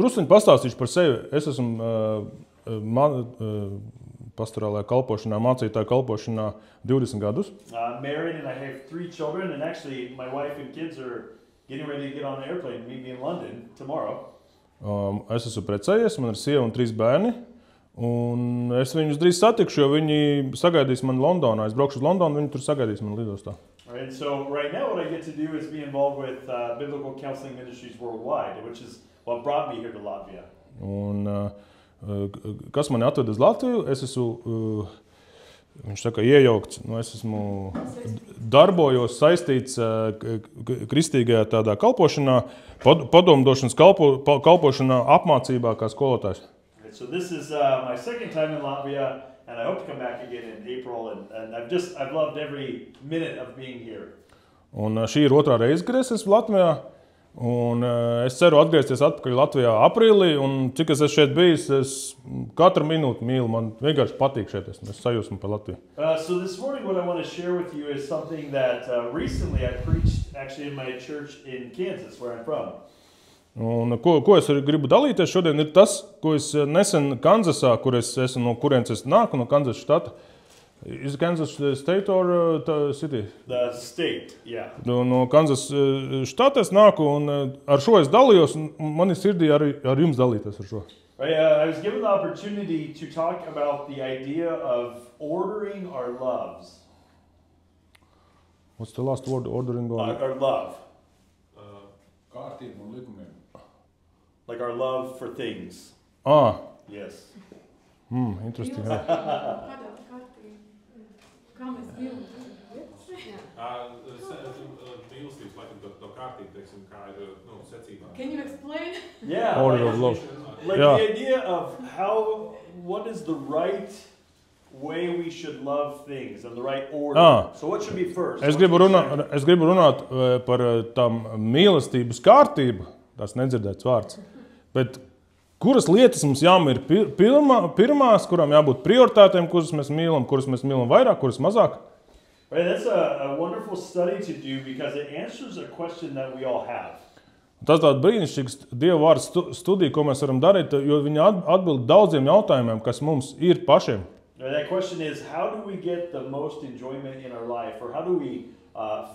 Drusciņi pastāstīšu par sevi. Es esmu pastorālajā kalpošanā, mācītāja kalpošanā 20 gadus. Married and I have 3 children, and actually my wife and kids are getting ready to get on an airplane and meet me in London tomorrow. Es esmu precējies, man ir sieva un 3 bērni. Un es viņus drīz satikšu, jo viņi sagaidīs mani Londonā. Es braukšu uz Londonu, viņi tur sagaidīs mani lidostā. And so right now what I get to do is be involved with Biblical Counseling Ministries Worldwide, which is what brought me here to Latvia. Un kas mani atved uz Latviju? Es esmu, viņš saka, iejaukts. Es esmu darbojos saistīts kristīgajā tādā kalpošanā, padomdošanas kalpošanā apmācībā kā skolotājs. So this is my second time in Latvia, and I hope to come back again in April. And I've loved every minute of being here. Un šī ir otrā reize, kad es esmu Latvijā. Un es ceru atgriezties atpakaļ Latvijā aprīlī. Un cik es esmu šeit bijis, es katru minūti mīlu. Man vienkārši patīk šeit. Es sajūsmu par Latviju. So this morning what I want to share with you is something that recently I preached actually in my church in Kansas, where I'm from. Un ko es gribu dalīties šodien, ir tas, ko es nesen Kanzasā, kur es esmu, no kurienes es nāku, no Kanzas štata. Is Kansas state or city? The state, yeah. No Kanzas štata es nāku, un ar šo es dalījos, un man ir sirdī ar jums dalīties ar šo. I was given the opportunity to talk about the idea of ordering our loves. What's the last word? Ordering our love. Kārtību un likumiem. Like our love for things. Yes. Interesting. Can you explain? Yeah. Order of love. Like the idea of what is the right way we should love things and the right order. So what should be first? Es gribu runāt par tām mīlestības kārtību, tās nedzirdēts vārds, bet kuras lietas mums jāmīl pirmās, kurām jābūt prioritātēm, kuras mēs mīlam vairāk, kuras mazāk? Right, that's a wonderful study to do because it answers a question that we all have. Tas tāds brīnišķīgs Dieva vārda studija, ko mēs varam darīt, jo viņi atbild daudziem jautājumiem, kas mums ir pašiem. That question is, how do we get the most enjoyment in our life, or how do we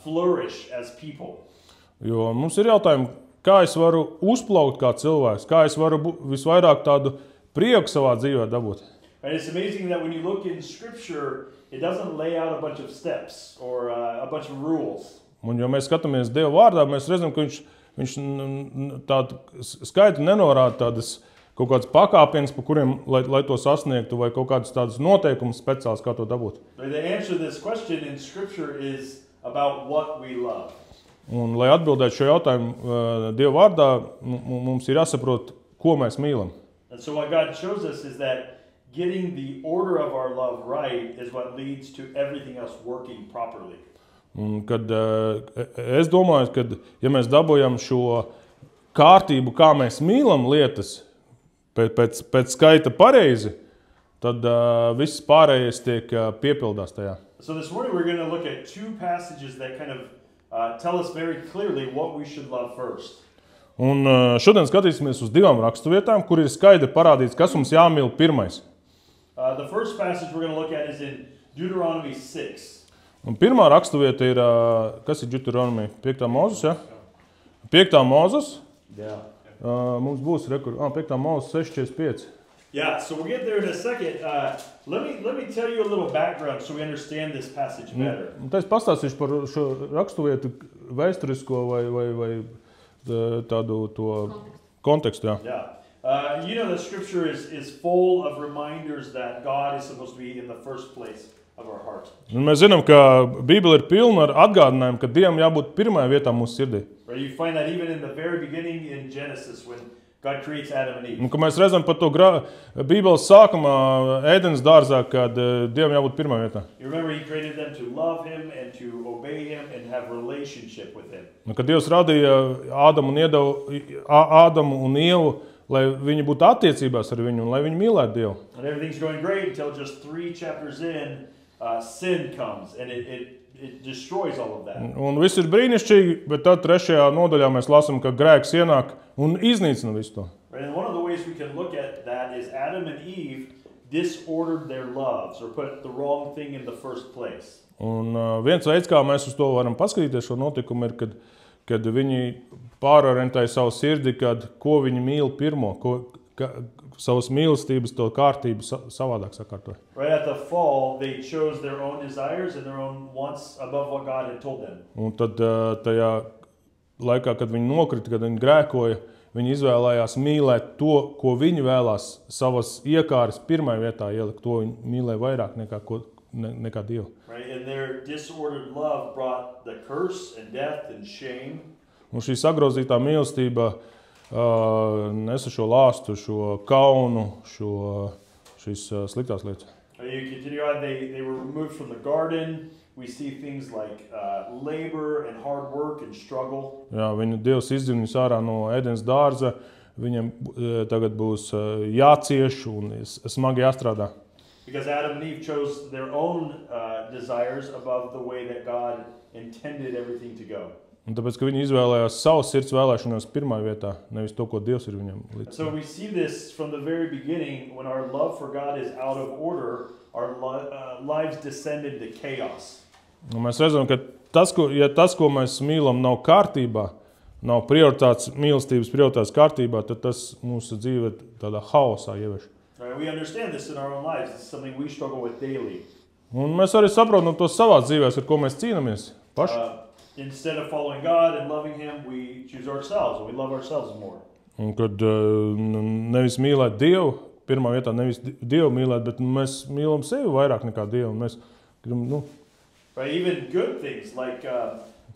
flourish as people? Jo mums ir jautājumi, kā es varu uzplaukt kā cilvēks, kā es varu visvairāk tādu prieku savā dzīvē dabūt. Right, it's amazing that when you look in Scripture, it doesn't lay out a bunch of steps or a bunch of rules. Un jo mēs skatāmies Dieva vārdā, mēs redzam, ka viņš tādu skaitu nenorāda tādas kaut kāds pakāpiens, pa kuriem, lai to sasniegtu, vai kaut kādas tādas noteikumus speciāls, kā to dabūt. The answer to this question in Scripture is about what we love. Un, lai atbildētu šo jautājumu Dieva vārdā, mums ir jāsaprot, ko mēs mīlam. And so what God shows us is that getting the order of our love right is what leads to everything else working properly. Un kad es domāju, ka ja mēs dabūjam šo kārtību, kā mēs mīlam lietas, pēc skaita pareizi, tad viss pārējais tiek piepildās tajā. So this morning we're going to look at 2 passages that kind of tell us very clearly what we should love first. Un šodien skatīsimies uz 2 raksturvietām, kur ir skaidri parādīts, kas mums jāmīl pirmais. The first passage we're going to look at is in Deuteronomy 6. Un pirmā raksturvieta ir, kas ir Deuteronomy? 5. Mūzes, ja? 5. Mūzes. Yeah. Mums būs 5. Mūzes 6:45. Yeah, so we'll get there in a second. Let me tell you a little background so we understand this passage better. Un es pastāstīšu par šo raksturvietu vēsturisko vai tādu to kontekstu, jā. Yeah. You know that Scripture is full of reminders that God is supposed to be in the first place of our heart. Un mēs zinām, ka Bībele ir pilna ar atgādinājumu, ka Dievam jābūt pirmajā vietā mūsu sirdī. Right, you find that even in the very beginning in Genesis when God creates Adam and Eve. Un, ka mēs redzam par to Bībeles sākumā Ēdenes dārzā, kad Dievam jābūt pirmajā vietā. You remember He created them to love Him and to obey Him and have relationship with Him. Un, kad Dievs radīja Ādamu un Ievu, lai viņi būtu attiecībās ar viņu un lai viņi mīlētu Dievu. And everything's going great until just 3 chapters in, sin comes and it destroys all of that. Un viss ir brīnišķīgi, bet tad 3. nodaļā mēs lasām, ka grēks ienāk un iznīcina visu to. Right? And one of the ways we can look at that is Adam and Eve disordered their loves or put the wrong thing in the first place. Un viens veids, kā mēs uz to varam paskatīties šo notikumu, ir, kad viņi pārorientēja savu sirdi, ko viņi mīl pirmo, savas mīlestības to kārtību savādāk sakārtoja. Right at the fall, they chose their own desires and their own wants above what God had told them. Un tad tajā laikā, kad viņi nokrita, kad viņi grēkoja, viņi izvēlējās mīlēt to, ko viņi vēlās savas iekāres pirmai vietā ielikt. To viņi mīlēja vairāk nekā Dievu. Right, and their disordered love brought the curse and death and shame. Un šī sagrozītā mīlestība nesa šo lāstu, šo kaunu, šīs sliktās lietas. You continue on, they were removed from the garden. We see things like labor and hard work and struggle. Jā, Dievs izdzina viņus ārā no Ēdens dārza. Viņiem tagad būs jācieš un smagi jāstrādā. Because Adam and Eve chose their own desires above the way that God intended everything to go. Un tāpēc, ka viņi izvēlējās savas sirds vēlēšanos pirmā vietā, nevis to, ko Dievs ir viņam līdz. So we see this from the very beginning, when our love for God is out of order, our lives descend into chaos. Un mēs redzam, ka tas, ko mēs mīlam, nav kārtībā, nav mīlestības prioritātes kārtībā, tad tas mūsu dzīve tādā haosā ievieš. Right, we understand this in our own lives. It's something we struggle with daily. Un mēs arī saprotam to savās dzīvēs, ar ko mēs cīnāmies paši. Instead of following God and loving Him, we choose ourselves and we love ourselves more. Un kad nevis mīlēt Dievu, pirmā vietā nevis Dievu mīlēt, bet mēs mīlam sevi vairāk nekā Dievu. Mēs gribam, Right, even good things like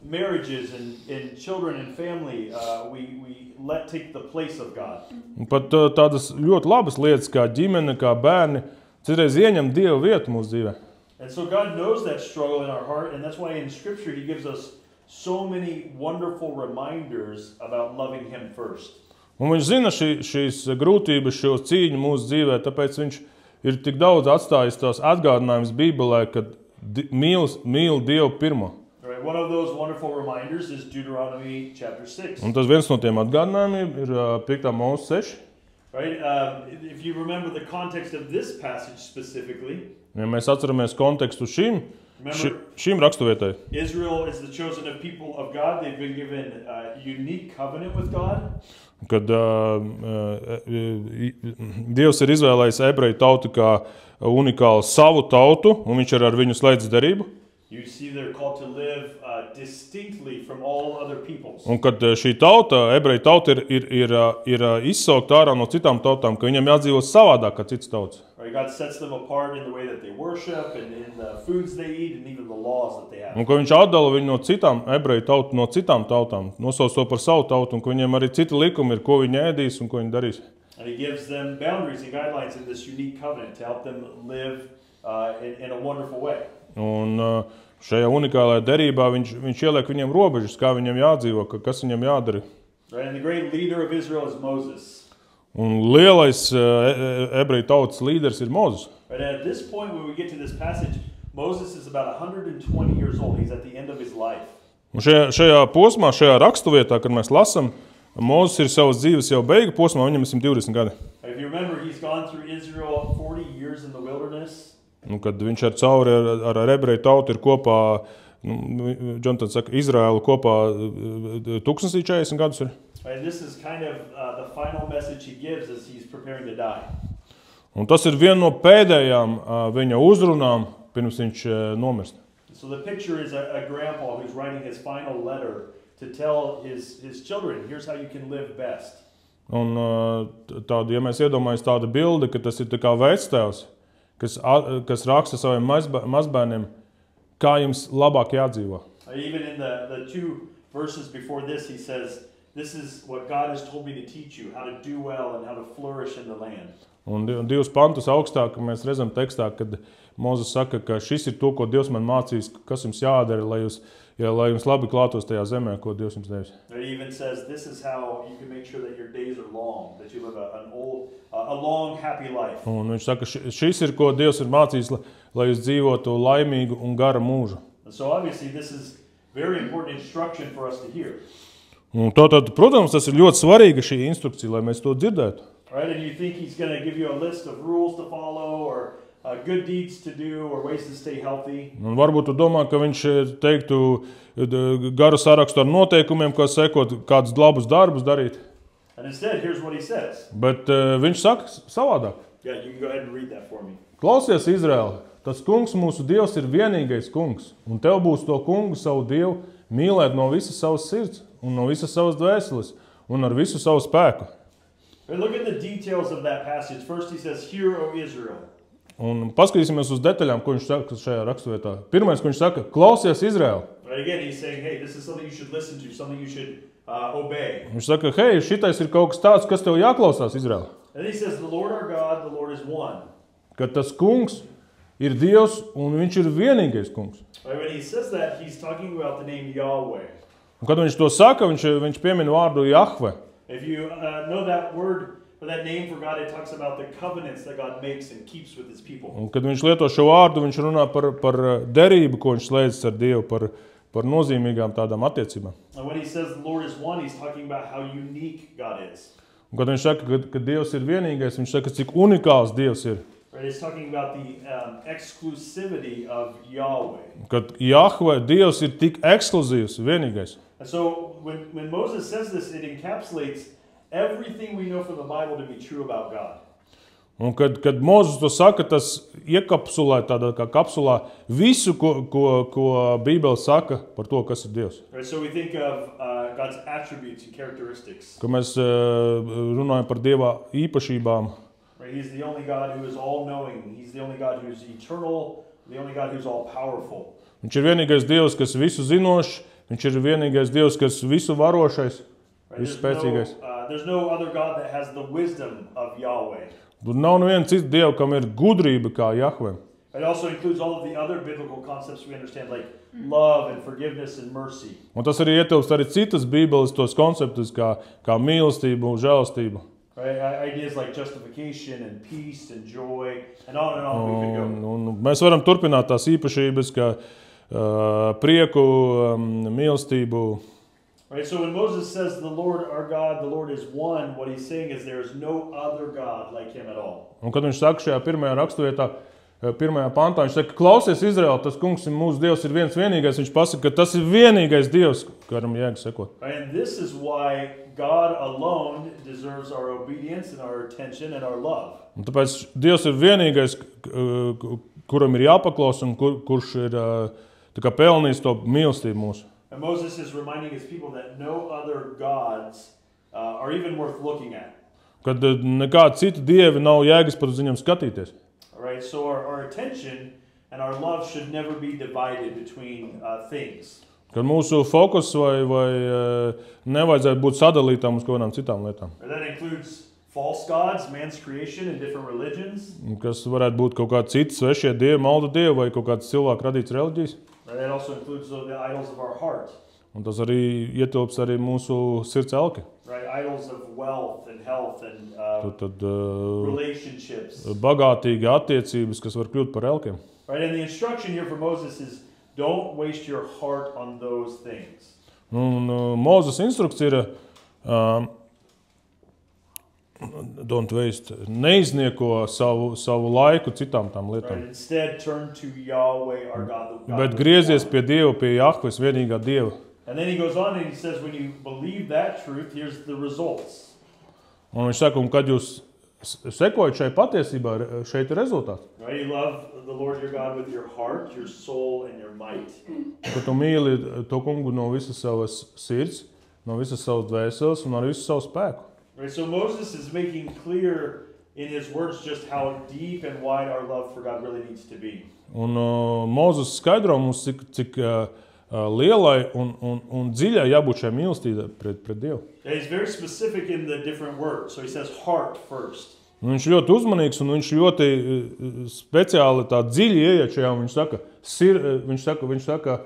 marriages and children and family, we let take the place of God. Un pat tādas ļoti labas lietas kā ģimene, kā bērni, citreiz ieņem Dievu vietu mūsu dzīvē. And so God knows that struggle in our heart, and that's why in Scripture He gives us so many wonderful reminders about loving Him first. Un viņš zina šīs grūtības, šo cīņu mūsu dzīvē, tāpēc viņš ir tik daudz atstājis tās atgādinājumus Bībelē, kad mīl Dievu pirmo. Right, one of those wonderful reminders is Deuteronomy chapter 6. Un tas viens no tiem atgādinājumiem ir 5. Mūzes 6. Right, if you remember the context of this passage specifically, Ja mēs atceramies kontekstu šīm raksturvietai. Israel is the chosen of people of God. They've been given a unique covenant with God. Kad Dievs ir izvēlējis ebreju tautu kā unikālu savu tautu, un viņš ir ar viņu slēdzis derību. You see they're called to live distinctly from all other peoples. Un kad šī tauta, ebreju tauta ir izsaukta ārā no citām tautām, ka viņiem jādzīvo savādāk kā citas tautas. Right, God sets them apart in the way that they worship and in the foods they eat and even the laws that they have. Un ka viņš atdala viņu no citām ebreju tautu, no citām tautām, nosauc to par savu tautu, un ka viņiem arī citi likumi ir, ko viņi ēdīs un ko viņi darīs. And He gives them boundaries and guidelines in this unique covenant to help them live in a wonderful way. Un šajā unikālajā derībā viņš ieliek viņiem robežas, kā viņiem jādzīvo, kas viņiem jādara. Right, and the great leader of Israel is Moses. Un lielais ebreju tautas līderis ir Mozus. Right, at this point when we get to this passage, Moses is about 120 years old. He's at the end of his life. Un šajā posmā, šajā rakstuvietā, kad mēs lasam, Mozus ir savas dzīves jau beigu posmā, viņam ir 120 gadi. If you remember, he's gone through Israel 40 years in the wilderness. Un kad viņš ar cauri ar ebreju tautu ir kopā, Jonatans saka, Izraēlu kopā 1040 gadus ir. And this is kind of the final message he gives as he's preparing to die. Un tas ir viena no pēdējām viņa uzrunām, pirms viņš nomirst. So the picture is a grandpa who's writing his final letter to tell his children, here's how you can live best. Un tāda, ja mēs iedomājamies tāda bilde, ka tas ir tā kā vectēvs, kas raksta saviem mazbērniem, kā jums labāk jādzīvo. Even in the two verses before this, he says, this is what God has told me to teach you, how to do well and how to flourish in the land. Un divus pantus augstāk mēs redzam tekstā, kad Mozus saka, ka šis ir to, ko Dievs man mācīs, kas jums jādara, lai jums labi klātos tajā zemē, ko Dievs jums devis. It even says, this is how you can make sure that your days are long, that you live a long, happy life. Un viņš saka, šis ir, ko Dievs ir mācījis, lai jūs dzīvotu laimīgu un garu mūžu. And so obviously this is very important instruction for us to hear. Un tātad, protams, tas ir ļoti svarīga šī instrukcija, lai mēs to dzirdētu. Right, and you think he's going to give you a list of rules to follow or good deeds to do or ways to stay healthy. Un varbūt tu domā, ka viņš teiktu garu sarakstu ar noteikumiem, kā sekot, kādus labus darbus darīt. And instead, here's what he says. Bet viņš saka savādāk. Yeah, you can go ahead and read that for me. Klausies, Izraēl, tas kungs mūsu Dievs ir vienīgais kungs, un tev būs to kungu savu Dievu mīlēt no visas savas sirds un no visas savas dvēseles un ar visu savu spēku. Right, look at the details of that passage. First he says, "Hear, O Israel." Un paskatīsimies uz detaļām, ko viņš saka šajā raksturvietā. Pirmais, ko viņš saka, klausies, Izraēl. Right, again, he's saying, hey, this is something you should listen to, something you should obey. Viņš saka, hei, šitais ir kaut kas tāds, kas tev jāklausās, Izraēl. And he says, the Lord our God, the Lord is one. Ka tas kungs ir Dievs un viņš ir vienīgais kungs. Right, when he says that, he's talking about the name Yahweh. Un kad viņš to saka, viņš piemin vārdu Jahve. If you know that word, or that name for God, it talks about the covenants that God makes and keeps with his people. Un kad viņš lieto šo vārdu, viņš runā par derību, ko viņš slēdz ar Dievu, par nozīmīgām tādām attiecībām. And when he says the Lord is one, he's talking about how unique God is. Un kad viņš saka, ka Dievs ir vienīgais, viņš saka, cik unikāls Dievs ir. Right, he's talking about the exclusivity of Yahweh. Kad Jahve, Dievs ir tik ekskluzīvs, vienīgais. And so when Moses says this, it encapsulates everything we know from the Bible to be true about God. Un kad Mozus to saka, tas iekapsulē tādā kā kapsulā visu, ko Bībele saka par to, kas ir Dievs. Right, so we think of God's attributes and characteristics. Kad mēs runājam par Dieva īpašībām. Right, he's the only God who is all-knowing. He's the only God who is eternal, the only God who is all-powerful. Viņš ir vienīgais Dievs, kas visu zinošs, viņš ir vienīgais Dievs, kas visu varošais, visu spēcīgais. There's no other God that has the wisdom of Yahweh. Tur nav neviena cita Dieva, kam ir gudrība kā Jahve. It also includes all of the other biblical concepts we understand, like love and forgiveness and mercy. Un tas arī ietilpst arī citas Bībeles tos konceptus, kā mīlestība un žēlastība. Right? Ideas like justification and peace and joy and on we could go. Un mēs varam turpināt tās īpašības, kā prieku, mīlestību. Right, so when Moses says the Lord our God, the Lord is one, what he's saying is there is no other God like him at all. Un kad viņš saka šajā pirmajā raksturvietā, pirmajā pantā, viņš saka, klausies, Izraēl, tas kungs ir mūsu Dievs, ir viens vienīgais, viņš pasaka, ka tas ir vienīgais Dievs, karam jēga sekot. And this is why God alone deserves our obedience and our attention and our love. Un tāpēc Dievs ir vienīgais, kuram ir jāpaklaus un kurš ir tā kā pelnījis to mīlestību mūsu. And Moses is reminding his people that no other gods are even worth looking at. Kad nekāda cita dievi nav jēgas pat uz viņiem skatīties. All right, so our attention and our love should never be divided between things. Kad mūsu fokus vai nevajadzētu būt sadalītām uz kaut kādām citām lietām. That includes false gods, man's creation and different religions. Kas varētu būt kaut kādi citi svešie dievi, maldu dievi vai kaut kāds cilvēku radīts reliģijas. That also includes the idols of our heart. Un tas arī ietilps arī mūsu sirds elki. Right, idols of wealth and health and relationships. Bagātīgi attiecības, kas var kļūt par elkiem. Right, and the instruction here for Moses is don't waste your heart on those things. Un Mozus instrukcija ir don't waste, neiznieko savu laiku citām tām lietām. Right, instead turn to Yahweh our God. Bet griezies pie Dieva, pie Jahves, vienīgā Dieva. And then he goes on and he says when you believe that truth, here's the results. Un viņš saka, un kad jūs sekojat šai patiesībā, šeit ir rezultāts. Right, you love the Lord your God with your heart, your soul and your might. Ka tu mīli to kungu no visas savas sirds, no visas savas dvēseles un ar visu savu spēku. Right, so Moses is making clear in his words just how deep and wide our love for God really needs to be. Un Mozus skaidro mums, cik lielai un dziļai jābūt šai mīlestībai pret Dievu. And he's very specific in the different words. So he says heart first. Un viņš ļoti uzmanīgs un viņš ļoti speciāli tā dziļi ieiet šajā, un viņš saka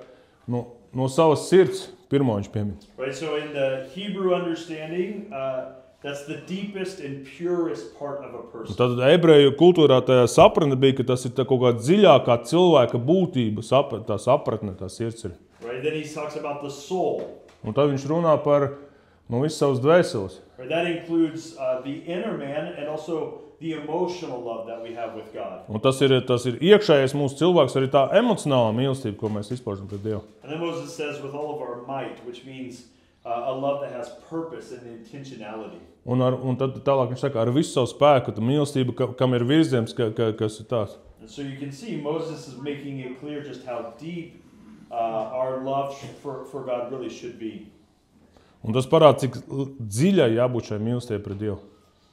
no savas sirds pirmo viņš piemin. Right, so in the Hebrew understanding, that's the deepest and purest part of a person. Tad ebreju kultūrā tā sapratne bija, ka tas ir tā kaut kā dziļākā cilvēka būtība, tā sapratne, tā sirds ir. Right, then he talks about the soul. Un tad viņš runā par no visas savas dvēseles. Right, that includes the inner man and also the emotional love that we have with God. Un tas ir iekšējais mūsu cilvēks, arī tā emocionālā mīlestība, ko mēs izpaužam pret Dievu. And then Moses says with all of our might, which means a love that has purpose and intentionality. Un tad tālāk viņš saka, ar visu savu spēku, tā mīlestība, kam ir virziens, kas ir tās. And so you can see Moses is making it clear just how deep our love for God really should be. Un tas parāda, cik dziļai jābūt šai mīlestībai pret Dievu.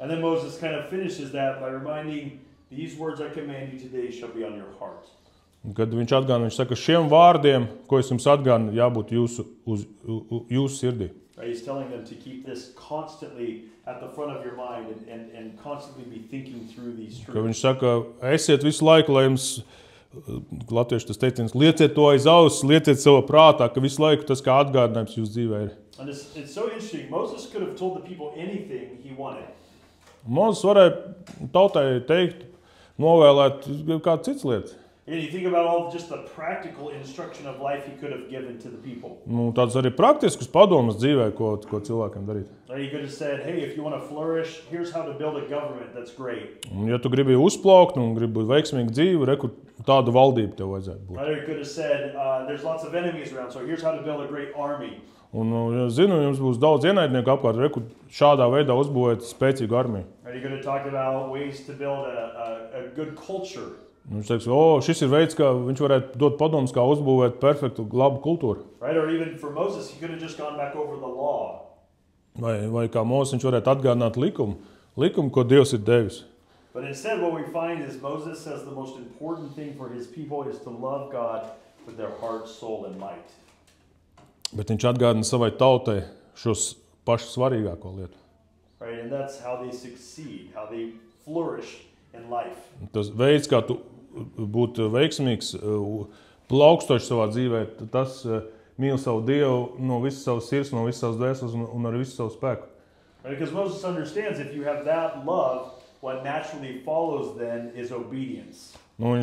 And then Moses kind of finishes that by reminding, these words I command you today shall be on your heart. Un kad viņš atgādina, viņš saka, šiem vārdiem, ko es jums atgādinu, jābūt jūsu sirdī. Right? He's telling them to keep this constantly at the front of your mind and constantly be thinking through these Ka truths. viņš saka, esiet visu laiku, lai jums, latviešu tas teiciens, lieciet to aiz auss, lieciet savā prātā, ka visu laiku tas kā atgādinājums jūsu dzīvē ir. And it's so interesting. Moses could have told the people anything he wanted. Mozus varēja tautai teikt, novēlēt kādu citas lietas. And you think about all just the practical instruction of life he could have given to the people. Tāds arī praktisks padomas dzīvē, ko cilvēkiem darīt. Right? He could have said, hey, if you want to flourish, here's how to build a government that's great. Un, ja tu gribi uzplaukt un gribi būt veiksmīgu dzīvi, reku tādu valdību tev vajadzētu būt. Right? He could have said, there's lots of enemies around, so here's how to build a great army. Un, ja zinu, jums būs daudz ienaidnieku apkārt, reku šādā veidā uzbūvēt spēcīgu armiju. Right? He could have talked about ways to build a good culture. Viņš teiks, šis ir veids, kā viņš varētu dot padomus, kā uzbūvēt perfektu, labu kultūru. Right? Or even for Moses, he could have just gone back over the law. Vai kā Mozus, viņš varētu atgādināt likumu, ko Dievs ir devis. But instead what we find is Moses says the most important thing for his people is to love God with their heart, soul, and might. Bet viņš atgādina savai tautai šos pašu svarīgāko lietu. Right? And that's how they succeed, how they flourish in life. Tas veids, kā tu būt veiksmīgs, plaukstošs savā dzīvē, tas mīl savu Dievu no visas savas sirds, no visas savas dvēseles un ar visu savu spēku. Right? Because Moses understands if you have that love, what naturally follows then is obedience. Un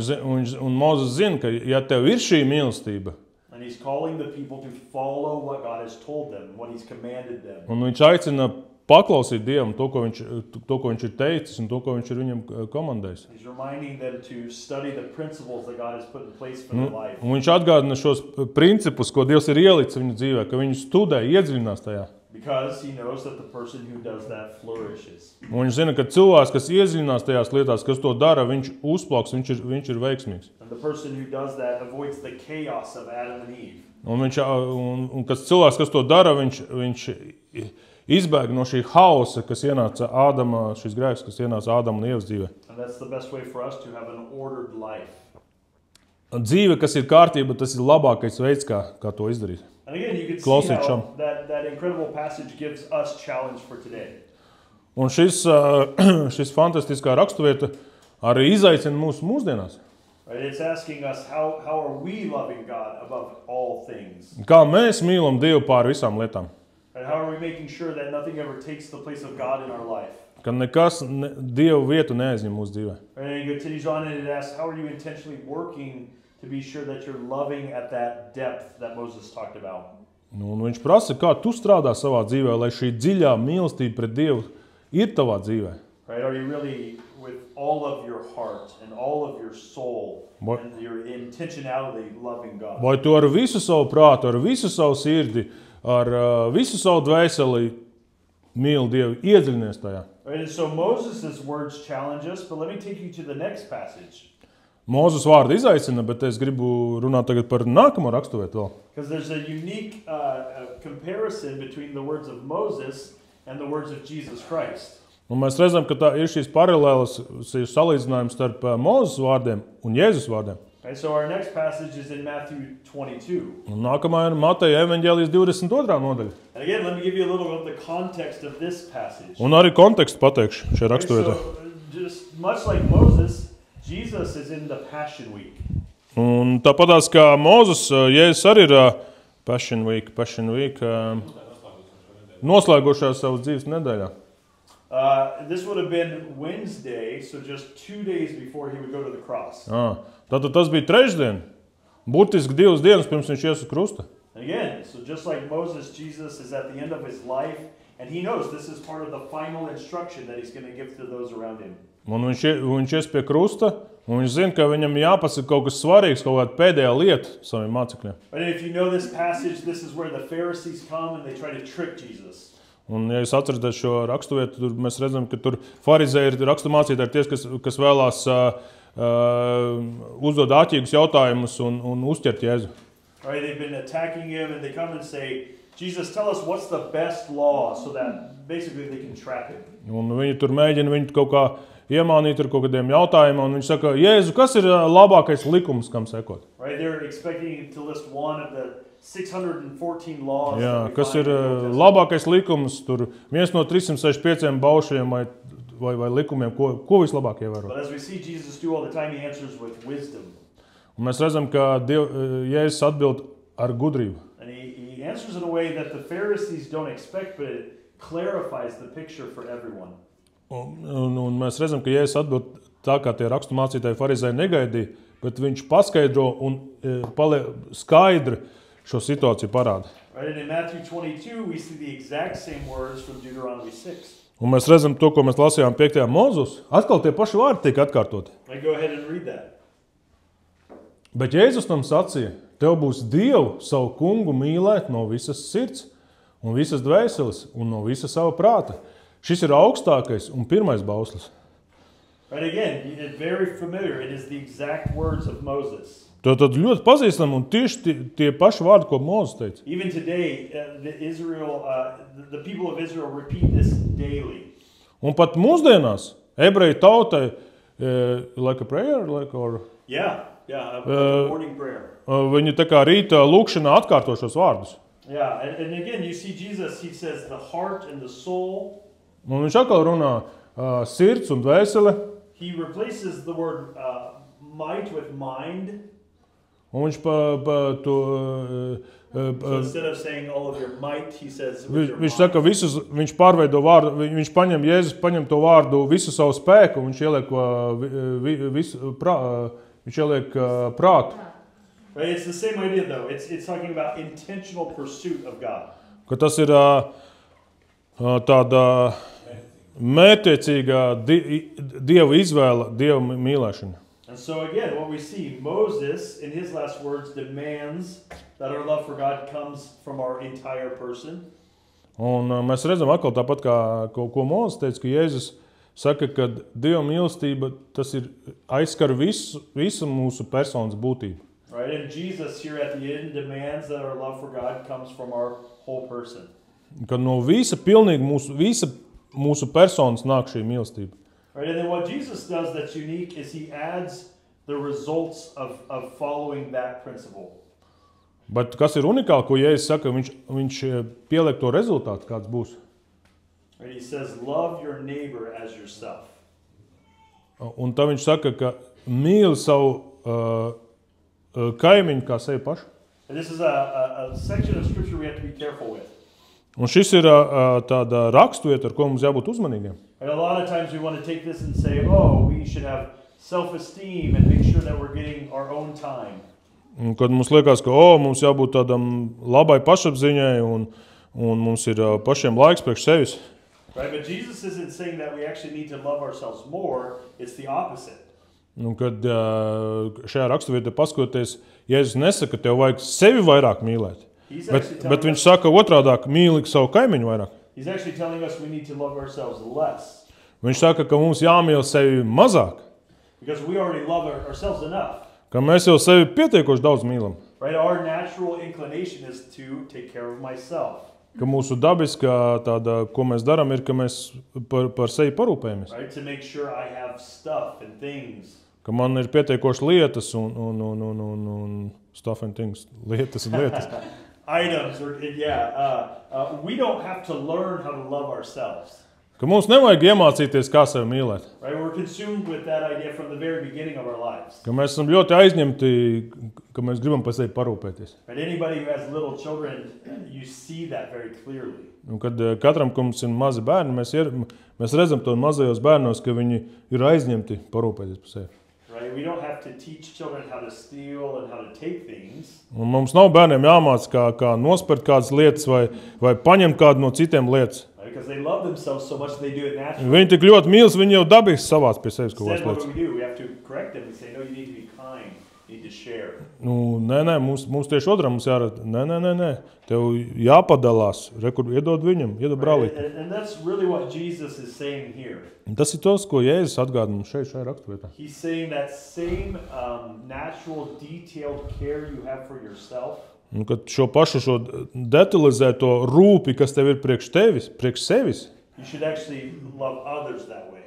Mozus zina, ka ja tev ir šī mīlestība, And he's calling the people to follow what God has told them, what he's commanded them. un viņš aicina paklausīt Dievam to, ko viņš ir teicis un to, ko viņš ir viņam komandējis. He's reminding them to study the principles that God has put in place for their life. Un viņš atgādina šos principus, ko Dievs ir ielicis viņu dzīvē, ka viņi studē, iedziļinās tajā. Because he knows that the person who does that flourishes. Un viņš zina, ka cilvēks, kas iedziļinās tajās lietās, kas to dara, viņš uzplauks, viņš ir veiksmīgs. And the person who does that avoids the chaos of Adam and Eve. Un cilvēks, kas to dara, viņš izbēg no šī hausa, kas ienāca Ādama, šis grēks, kas ienāca Ādama un Ievas dzīvē. And that's the best way for us to have an ordered life. Dzīve, kas ir kārtība, tas ir labākais veids, kā to izdarīt. And again, you can see Klausīt how šam. that incredible passage gives us challenge for today. Un šis fantastiskā raksturvieta arī izaicina mūsdienās. Right? It's asking us how are we loving God above all things? Kā mēs mīlam Dievu pār visām lietām. And how are we making sure that nothing ever takes the place of God in our life? Ka nekas Dievu vietu neaizņem mūsu dzīvē. Right? And he continues on and it asks, how are you intentionally working to be sure that you're loving at that depth that Moses talked about? Un viņš prasa, kā tu strādā savā dzīvē, lai šī dziļā mīlestība pret Dievu ir tavā dzīvē. Right? Are you really with all of your heart and all of your soul and your intentionality loving God? Vai tu ar visu savu prātu, ar visu savu sirdi, ar visu savu dvēseli mīli Dievu, iedziļinies tajā? Right? And so Moses' words challenge us, but let me take you to the next passage. Mozus vārdu izaicina, bet es gribu runāt tagad par nākamo raksturvietu vēl. Because there's a unique comparison between the words of Moses and the words of Jesus Christ. Un mēs redzam, ka tā ir šīs paralēlas salīdzinājums starp Mozus vārdiem un Jēzus vārdiem. Right, so our next passage is in Matthew 22. Un nākamā ir Mateja evaņģēlijas 22. nodaļa. And again, let me give you a little of the context of this passage. Un arī kontekstu pateikšu šajā Right, raksturvietā. so, just much like Moses, Jesus is in the Passion Week. Un tāpatās kā Mozus, Jēzus arī ir Passion Week, noslēgušā savas dzīves nedēļā. This would have been Wednesday, so just 2 days before he would go to the cross. Tātad tas bija trešdien, burtiski 2 dienas pirms viņš ies uz krusta. And again, so just like Moses, Jesus is at the end of his life. And he knows this is part of the final instruction that he's going to give to those around him. Un viņš ies pie krusta, un viņš zina, ka viņam jāpasaka kaut kas svarīgs, kaut kāda pēdējā lieta saviem mācekļiem. But if you know this passage, this is where the Pharisees come and they try to trick Jesus. Un, ja jūs atceraties šo raksturvietu, tur mēs redzam, ka tur farizēji ir raksturmācītāji tie, kas vēlās uzdod āķīgus jautājumus un uzķert Jēzu. Right, they've been attacking him and they come and say, Jesus, tell us what's the best law so that basically they can trap him. Un viņi tur mēģina viņu kaut kā iemānīt ar kaut kādiem jautājumiem, un viņš saka, Jēzu, kas ir labākais likums, kam sekot? Right, they're expecting him to list one of the 614 laws. Jā, kas ir labākais likums, tur viens no 365 baušiem vai likumiem, ko vislabāk ievēro. But as we see Jesus do all the time, he answers with wisdom. Un mēs redzam, ka Jēzus atbild ar gudrību. And he answers in a way that the Pharisees don't expect, but it clarifies the picture for everyone. Un mēs redzam, ka Jēzus atbild tā, kā tie raksturmācītāji farizēji negaidīja, bet viņš paskaidro un skaidri šo situāciju parāda. Right, and in Matthew 22, we see the exact same words from Deuteronomy 6. Un mēs redzam to, ko mēs lasījām 5. Mūzos. Atkal tie paši vārdi tiek atkārtoti. Right, go ahead and read that. Bet Jēzus tam sacīja, tev būs Dievu savu kungu mīlēt no visas sirds un visas dvēseles un no visa sava prāta. Šis ir augstākais un pirmais bauslis. Right, again, it's very familiar. It is the exact words of Moses. Tad ļoti pazīstam un tieši tie paši vārdi, ko Mūzes teica. Even today, the people of Israel repeat this daily. Un pat mūsdienās ebreju tautai like a prayer, or the morning prayer. Viņi tā kā rīta lūkšanā atkārto šos vārdus. Yeah, and again, you see Jesus, he says the heart and the soul. Un viņš atkal runā sirds un dvēsele. He replaces the word might with mind. Un viņš So instead of saying all of your might, he says with your viņš mind. saka viņš pārveido vārdu, viņš Jēzus paņem to vārdu visu savu spēku, un viņš ieliek viņš ieliek prātu. Right, it's the same idea though. It's talking about intentional pursuit of God. Ka tas ir tāda mērķiecīga Dieva izvēle, Dieva mīlēšana. And so again, what we see, Moses, in his last words, demands that our love for God comes from our entire person. Un mēs redzam atkal tāpat, kā ko Mūzes teica, ka Jēzus saka, ka Dieva mīlestība tas ir aizskar visu mūsu personas būtību. Right, and Jesus here at the end demands that our love for God comes from our whole person. Ka no pilnīgi mūsu personas nāk šī mīlestība. Right, and then what Jesus does that's unique is he adds the results of following that principle. Bet kas ir unikāli, ko Jēzus saka, viņš pieliek to rezultātu, kāds būs. Right, he says, love your neighbor as yourself. Un tā viņš saka, ka mīli savu kaimiņu kā sevi pašu. And this is a section of scripture we have to be careful with. Un šis ir tāda raksturvieta, ar ko mums jābūt uzmanīgiem. And a lot of times we want to take this and say, we should have self-esteem and make sure that we're getting our own time. Un kad mums liekas, ka mums jābūt tādam labai pašapziņai un mums ir pašiem laiks priekš sevis. Right, but Jesus isn't saying that we actually need to love ourselves more. It's the opposite. Un kad šajā raksturvietā paskatoties, Jēzus nesaka, ka tev vajag sevi vairāk mīlēt. Bet viņš saka otrādāk, mīli savu kaimiņu vairāk. He's actually telling us we need to love ourselves less. Viņš saka, ka mums jāmīl sevi mazāk. Because we already love ourselves enough. Ka mēs jau sevi pietiekoši daudz mīlam. Right, our natural inclination is to take care of myself. Ka mūsu dabiskā tāda, ko mēs darām, ir, ka mēs par sevi parūpējamies. Right, to make sure I have stuff and things. Ka man ir pietiekoši lietas un stuff and things, lietas un lietas. Items, we don't have to learn how to love ourselves. Ka mums nevajag iemācīties, kā sevi mīlēt. Right, we're consumed with that idea from the very beginning of our lives. Ka mēs esam ļoti aizņemti, ka mēs gribam par sevi parūpēties. Right, anybody who has little children, you see that very clearly. Un kad katram, ka mums ir mazi bērni, mēs redzam to mazajos bērnos, ka viņi ir aizņemti parūpēties par sevi. Right? We don't have to teach children how to steal and how to take things. Un mums nav bērniem jāmāca, kā nospert kādas lietas vai paņemt kādu no citiem lietas. Right? Because they love themselves so much they do it naturally. Viņi tik ļoti mīl, viņi jau dabīgi savāc pie sevis kaut kādas Instead, what lietas. do we do? We have to correct them and say, no, you need to be kind. You need to share. Nu, nē, mums tieši otrām mums jārada. Nē. Tev jāpadalās. Rekur, iedod viņam, iedod brālīt. And that's really what Jesus is saying here. Tas ir tas, ko Jēzus atgādina mums šajā raksturvietā. He's saying that same natural, detailed care you have for yourself. Un kad šo detalizēto rūpi, kas tev ir priekš sevis, You should actually love others that way.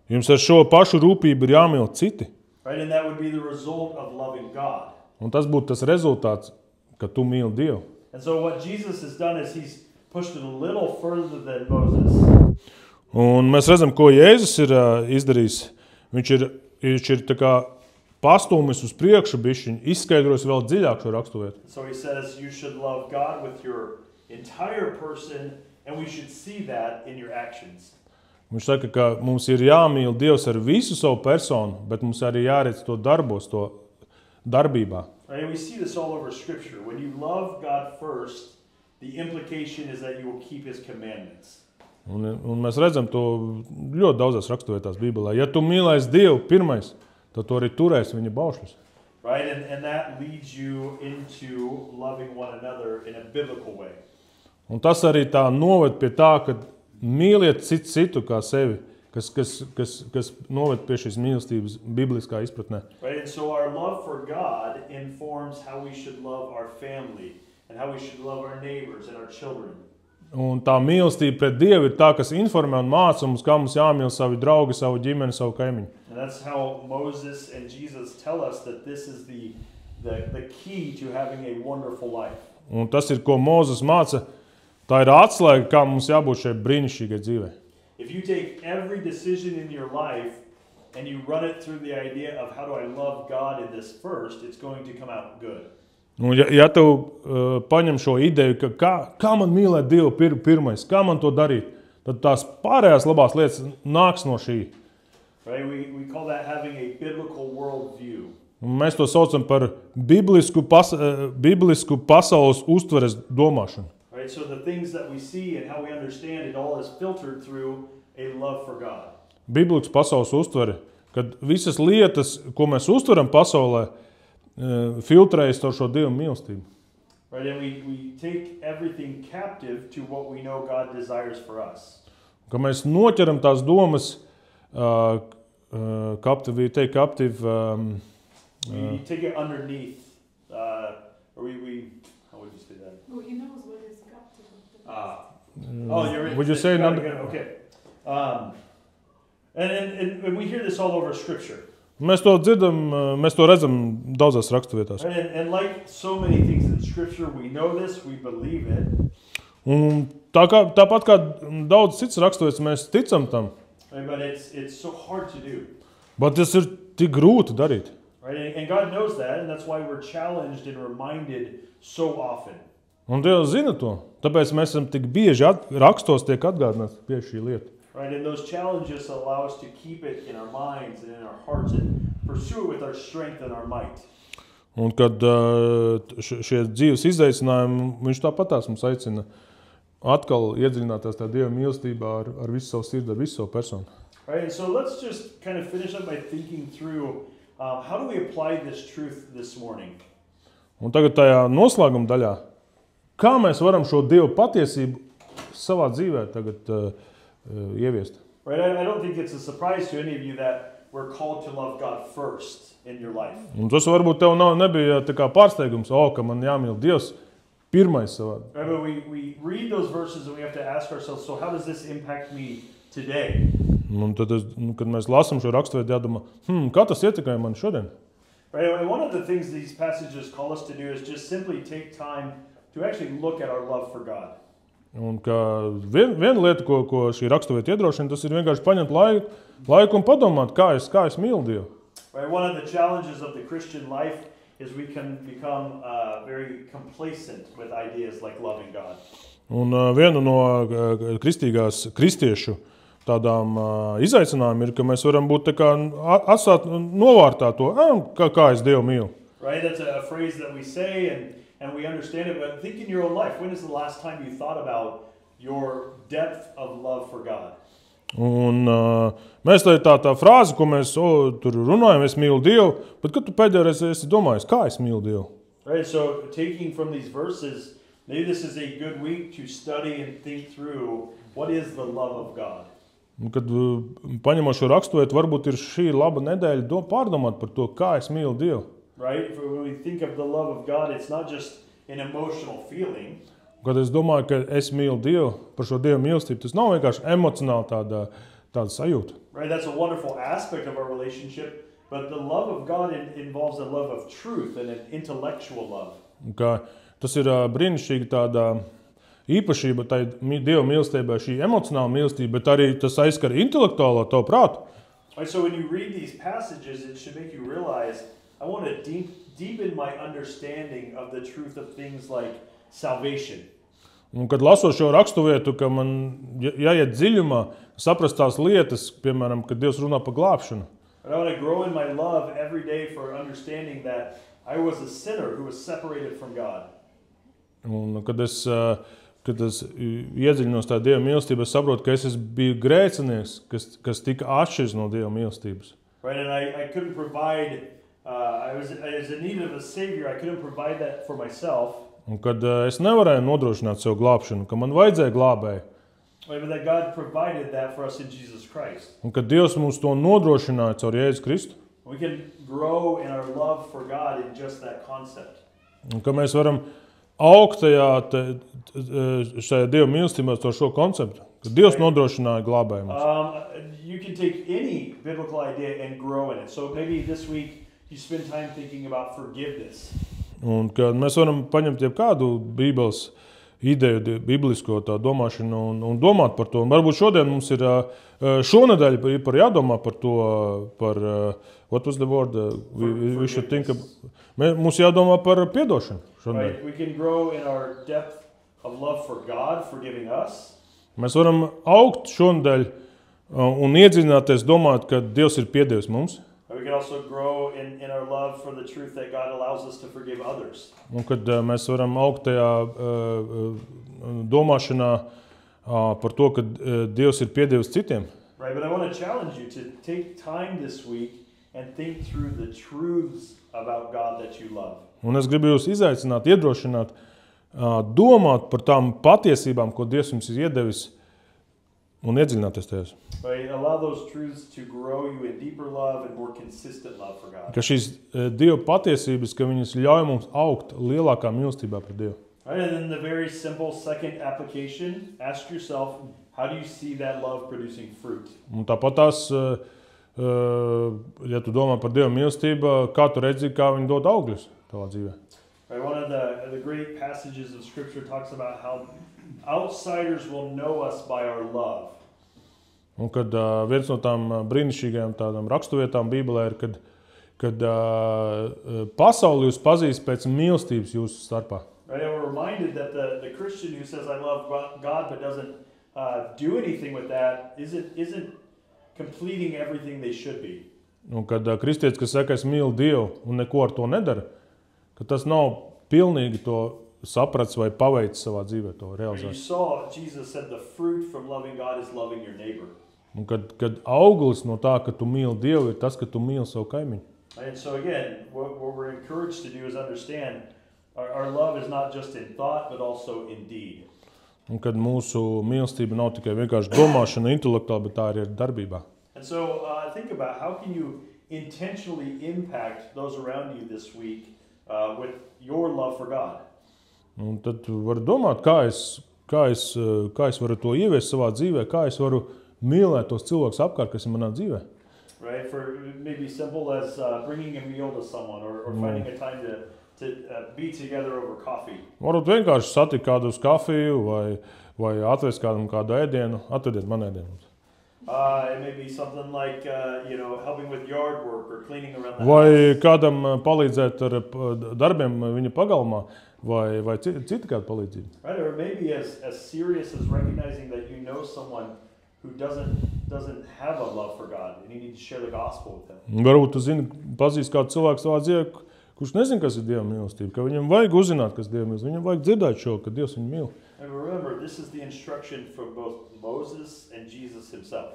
jums ar šo pašu rūpību ir jāmīl citi. Right? And that would be the result of loving God. Un tas būtu tas rezultāts, ka tu mīli Dievu. And so what Jesus has done is he's pushed it a little further than Moses. Un mēs redzam, ko Jēzus ir izdarījis. Viņš ir tā kā pastūmis uz priekšu bišķiņu, izskaidros vēl dziļāk šo raksturvietu. So he says you should love God with your entire person, and we should see that in your actions. Viņš saka, ka mums ir jāmīl Dievs ar visu savu personu, bet mums arī jāredz to darbos, to darbībā. Right? And we see this all over Scripture. When you love God first, the implication is that you will keep His commandments. Un mēs redzam to ļoti daudzās raksturvietās Bībelē. Ja tu mīlēsi Dievu pirmais, tad tu arī turēsi viņa baušļus. Right? And that leads you into loving one another in a biblical way. Un tas arī tā noved pie tā, ka mīliet citu kā sevi, kas noved pie šīs mīlestības bibliskā izpratnē. Right? And so our love for God informs how we should love our family and how we should love our neighbors and our children. Un tā mīlestība pret Dievu ir tā, kas informē un māca mums, kā mums jāmīl savi draugi, savu ģimeni, savu kaimiņu. And that's how Moses and Jesus tell us that this is the key to having a wonderful life. Un tas ir, ko Mūzes māca, tā ir atslēga, kā mums jābūt šai brīnišķīgai dzīvei. If you take every decision in your life and you run it through the idea of how do I love God in this first, it's going to come out good. Un ja tev paņem šo ideju, ka kā man mīlēt Dievu pirmais, kā man to darīt, tad tās pārējās labās lietas nāks no šī. Right? We call that having a biblical worldview. Un mēs to saucam par biblisku pasaules uztveres domāšanu. Right? So the things that we see and how we understand it all is filtered through a love for God. Biblisks pasaules uztvere, kad visas lietas, ko mēs uztveram pasaulē, filtrējas ar šo Dievu mīlestību. Right? And we take everything captive to what we know God desires for us. Ka mēs noķeram tās domas, we take captive. We take it underneath, or we how would you say that? Oh, he knows what is captive. You're Would you say okay. And we hear this all over Scripture. Mēs to dzirdam, mēs to redzam daudzās raksturvietās. And like so many things in Scripture, we know this, we believe it. Un tāpat kā daudz cits raksturvietas, mēs ticam tam. Right? But it's so hard to do. Bet tas ir tik grūti darīt. Right? And God knows that, and that's why we're challenged and reminded so often. Un Dievs zina to. Tāpēc mēs esam tik bieži rakstos tiek atgādināts pie šī lieta. Right? And those challenges allow us to keep it in our minds and in our hearts and pursue it with our strength and our might. Un kad šie dzīves izaicinājumi, viņš tāpatās mums aicina atkal iedziļināties tā Dieva mīlestībā ar visu savu sirdi, ar visu savu personu. Right? And so let's just kind of finish up by thinking through how do we apply this truth this morning? Un tagad tajā noslēguma daļā, kā mēs varam šo Dieva patiesību savā dzīvē tagad ieviest? Right? I don't think it's a surprise to any of you that we're called to love God first in your life. Un tas varbūt tev nebija tā kā pārsteigums, ka man jāmīl Dievs pirmais savā. Right? But we read those verses and we have to ask ourselves, so how does this impact me today? Un tad, kad mēs lasām šo raksturvietu, jādomā, kā tas ietekmē mani šodien? Right? And one of the things these passages call us to do is just simply take time to actually look at our love for God. Un viena lieta, ko šī raksturvieta iedrošina, tas ir vienkārši paņemt laiku un padomāt, kā es mīlu Dievu. Right? One of the challenges of the Christian life is we can become very complacent with ideas like loving God. Un viena no kristiešu tādām izaicinājumiem ir, ka mēs varam būt tā kā atstāt novārtā to, kā es Dievu mīlu. Right? That's a phrase that we say and we understand it, but think in your own life. When is the last time you thought about your depth of love for God? Un mēs tā frāze, ko mēs tur runājam, es mīlu Dievu, bet kad tu pēdējo reizi esi domājis, kā es mīlu Dievu? Right, so taking from these verses, maybe this is a good week to study and think through what is the love of God. Un kad paņemot šo raksturvietu, varbūt ir šī laba nedēļa pārdomāt par to, kā es mīlu Dievu. Right? When we think of the love of God, it's not just an emotional feeling. Kad es domāju, ka es mīlu Dievu, par šo Dievu mīlestību, tas nav vienkārši emocionāli tāda sajūta. Right, that's a wonderful aspect of our relationship, but the love of God involves a love of truth and an intellectual love. Tas ir brīnišķīgi tāda īpašība tai Dieva mīlestībai, šī emocionāla mīlestība, bet arī tas aizskar intelektuālo tavu prātu. Right, so when you read these passages, it should make you realize, I want to deepen my understanding of the truth of things like salvation. Un kad lasot šo raksturvietu, ka man jāiet dziļumā, saprast tās lietas, piemēram, kad Dievs runā par glābšanu. I want to grow in my love every day for understanding that I was a sinner who was separated from God. Un kad es iedziļinos tā Dieva mīlestība, es saprotu, ka es biju grēcinieks, kas tika atšķirs no Dieva mīlestības. Right, and I couldn't provide, I was in need of a savior, I couldn't provide that for myself. Un kad es nevarēju nodrošināt sev glābšanu, ka man vajadzēja glābēju. Right, but that God provided that for us in Jesus Christ. Un kad Dievs mums to nodrošināja caur Jēzu Kristu. We can grow in our love for God in just that concept. Un ka mēs varam augt šajā Dieva mīlestībā caur šo konceptu. Kad Dievs nodrošināja glābēju mums. You can take any biblical idea and grow in it. So maybe this week you spend time thinking about forgiveness. Un kad mēs varam paņemt jebkādu bībeles ideju, biblisko tā domāšanu un domāt par to. Un varbūt šodien mums ir šonedēļ par jādomā par to, par what was the word? We should think mums jādomā par piedošanu šonedēļ. Right, we can grow in our depth of love for God, forgiving us. Mēs varam augt šonedēļ un iedziļināties domāt, ka Dievs ir piedevis mums. We can also grow in our love for the truth that God allows us to forgive others. Un kad mēs varam augt tajā domāšanā par to, ka Dievs ir piedevis citiem. Right, but I want to challenge you to take time this week and think through the truths about God that you love. Un es gribu jūs izaicināt, iedrošināt, domāt par tām patiesībām, ko Dievs jums ir iedevis, un iedziļināties tajās. Right, allow those truths to grow you in deeper love and more consistent love for God. Ka šīs Dieva patiesības, ka viņas ļauj mums augt lielākā mīlestībā pret Dievu. Right, and then the very simple second application, ask yourself, how do you see that love producing fruit? Un tāpat tās, ja tu domā par Dieva mīlestību, kā tu redzi, kā viņi dod augļus tavā dzīvē. Right, one of the great passages of Scripture talks about how outsiders will know us by our love. Un kad viens no tām brīnišķīgajām tādām raksturvietām Bībelē ir, kad pasauli jūs pazīst pēc mīlestības jūsu starpā. Right, and we're reminded that the Christian who says I love God but doesn't do anything with that isn't completing everything they should be. Un kad kristietis, kas saka, es mīlu Dievu un neko ar to nedara, ka tas nav pilnīgi to saprats vai paveicis savā dzīvē to realizēt. You saw Jesus said the fruit from loving God is loving your neighbor. Un kad auglis no tā, ka tu mīli Dievu, ir tas, ka tu mīli savu kaimiņu. And so again, what we're encouraged to do is understand our love is not just in thought but also in deed. Un kad mūsu mīlestība nav tikai vienkārši domāšana intelektuāli, bet tā arī ir darbībā. And so think about how can you intentionally impact those around you this week with your love for God. Un tad var domāt, kā es varu to ieviest savā dzīvē, kā es varu mīlēt tos cilvēkus apkārt, kas ir manā dzīvē. Right, for maybe simple as bringing a meal to someone or finding a time to be together over coffee. Varbūt vienkārši satikt kādu uz kafiju vai atvest kādam kādu ēdienu, atvediet man ēdienu. It may be something like helping with yard work or cleaning around the house. Vai kādam palīdzēt ar darbiem viņa pagalmā vai cita kāda palīdzība. Right, or maybe as serious as recognizing that you know someone who doesn't have a love for God, and you need to share the gospel with them. Varbūt tu zini, pazīst kādu cilvēku savā dzīvē, kurš nezin, kas ir Dieva mīlestība, ka viņam vajag uzzināt, kas Dieva mīlestība, viņam vajag dzirdēt šo, ka Dievs viņu mīl. And remember, this is the instruction from both Moses and Jesus himself.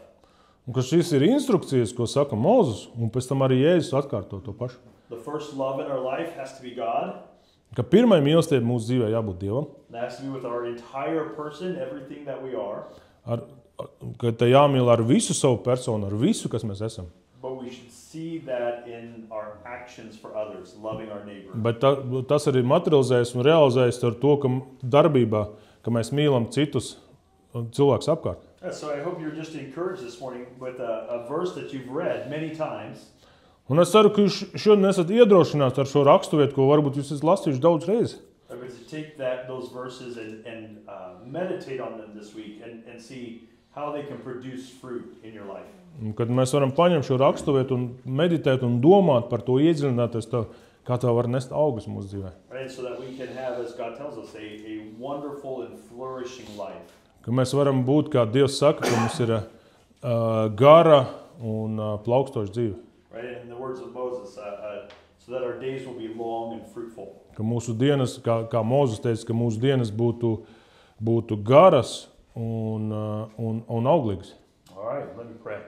Un ka šīs ir instrukcijas, ko saka Mozus, un pēc tam arī Jēzus atkārto to pašu. The first love in our life has to be God. Ka pirmai mīlestība mūsu dzīvē jābūt Dievam, That has to be with our entire person, everything that we are. ka te jāmīl ar visu savu personu, ar visu, kas mēs esam. But we should see that in our actions for others, loving our neighbor. Bet tas arī materializējas un realizējas ar to, ka darbībā, ka mēs mīlam citus cilvēkus apkārt. So I hope you're just encouraged this morning with a verse that you've read many times. Un es ceru, ka jūs šodien esat iedrošināts ar šo raksturvietu, ko varbūt jūs esat lasījuši daudz reizes. I'm going to take those verses and meditate on them this week and see how they can produce fruit in your life. Un kad mēs varam paņemt šo raksturvietu un meditēt un domāt par to, iedziļināties, kā tā var nest augus mūsu dzīvē. Right, so that we can have, as God tells us, a wonderful and flourishing life. Ka mēs varam būt, kā Dievs saka, ka mums ir gara un plaukstoša dzīve. Right, in the words of Moses, so that our days will be long and fruitful. Ka mūsu dienas, kā Mozus teica, ka mūsu dienas būtu garas un auglīgas. All right, let me pray.